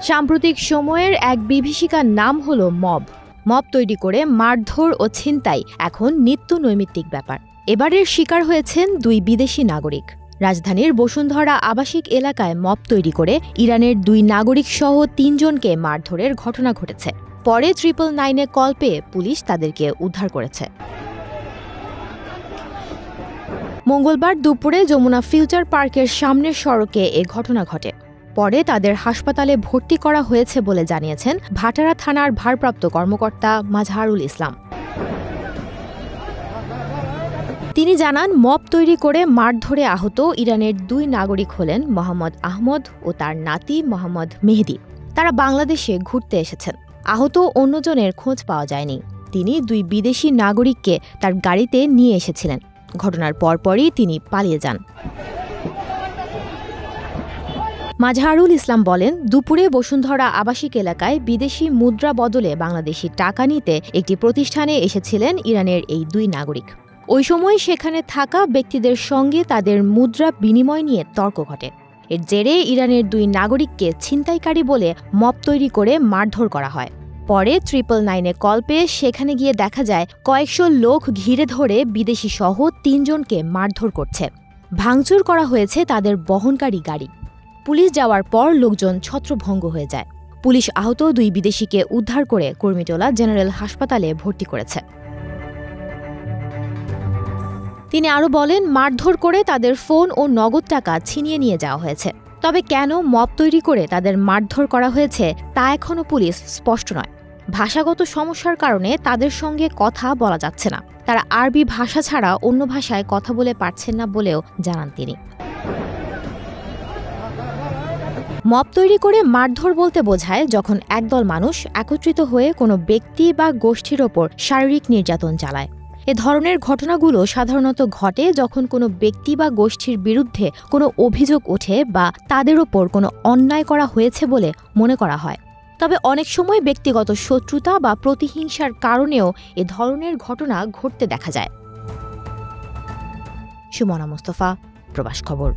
সাম্প্রতিক সময়ের এক বিভীষিকার নাম হলো মব। মব তৈরি করে মারধর ও ছিনতাই এখন নিত্য নৈমিত্তিক ব্যাপার। এবারের শিকার হয়েছেন দুই বিদেশি নাগরিক। রাজধানীর বসুন্ধরা আবাসিক এলাকায় মব তৈরি করে ইরানের দুই নাগরিক সহ ৩ জনকে মারধরের ঘটনা ঘটেছে। পরে 999-এ কল পেয়ে পুলিশ তাদেরকে উদ্ধার করেছে। মঙ্গলবার দুপুরে যমুনা ফিউচার পার্কের সামনের সড়কে এ ঘটনা ঘটে। পরে তাদের হাসপাতালে ভর্তি করা হয়েছে বলে জানিয়েছেন ভাটারা থানার ভারপ্রাপ্ত কর্মকর্তা মাজহারুল ইসলাম। তিনি জানান, মব তৈরি করে মারধরে আহত ইরানের দুই নাগরিক হলেন মোহাম্মদ আহমদ ও তার নাতি মোহাম্মদ মেহেদি। তারা বাংলাদেশে ঘুরতে এসেছেন। আহত অন্যজনের খোঁজ পাওয়া যায়নি। তিনি দুই বিদেশি নাগরিককে তার গাড়িতে নিয়ে এসেছিলেন। ঘটনার পরপরই তিনি পালিয়ে যান। মাজহারুল ইসলাম বলেন, দুপুরে বসুন্ধরা আবাসিক এলাকায় বিদেশি মুদ্রা বদলে বাংলাদেশি টাকা নিতে একটি প্রতিষ্ঠানে এসেছিলেন ইরানের এই দুই নাগরিক। ওই সময় সেখানে থাকা ব্যক্তিদের সঙ্গে তাদের মুদ্রা বিনিময় নিয়ে তর্ক ঘটে। এর জেরে ইরানের দুই নাগরিককে ছিনতাইকারী বলে মব তৈরি করে মারধর করা হয়। পরে 999-এ কল পেয়ে সেখানে গিয়ে দেখা যায় কয়েকশো লোক ঘিরে ধরে বিদেশি সহ ৩ জনকে মারধর করছে। ভাঙচুর করা হয়েছে তাদের বহনকারী গাড়ি। পুলিশ যাওয়ার পর লোকজন ছত্রভঙ্গ হয়ে যায়। পুলিশ আহত দুই বিদেশিকে উদ্ধার করে কুর্মিটোলা জেনারেল হাসপাতালে ভর্তি করেছে। তিনি আরও বলেন, মারধর করে তাদের ফোন ও নগদ টাকা ছিনিয়ে নিয়ে যাওয়া হয়েছে। তবে কেন মব তৈরি করে তাদের মারধর করা হয়েছে তা এখনও পুলিশ স্পষ্ট নয়। ভাষাগত সমস্যার কারণে তাদের সঙ্গে কথা বলা যাচ্ছে না। তারা আরবি ভাষা ছাড়া অন্য ভাষায় কথা বলে পারছেন না বলেও জানান তিনি। মব তৈরি করে মারধর বলতে বোঝায় যখন একদল মানুষ একত্রিত হয়ে কোনো ব্যক্তি বা গোষ্ঠীর ওপর শারীরিক নির্যাতন চালায়। এ ধরনের ঘটনাগুলো সাধারণত ঘটে যখন কোনো ব্যক্তি বা গোষ্ঠীর বিরুদ্ধে কোনো অভিযোগ ওঠে বা তাদের ওপর কোনো অন্যায় করা হয়েছে বলে মনে করা হয়। তবে অনেক সময় ব্যক্তিগত শত্রুতা বা প্রতিহিংসার কারণেও এ ধরনের ঘটনা ঘটতে দেখা যায়। সুমনা মুস্তফা, প্রবাস খবর।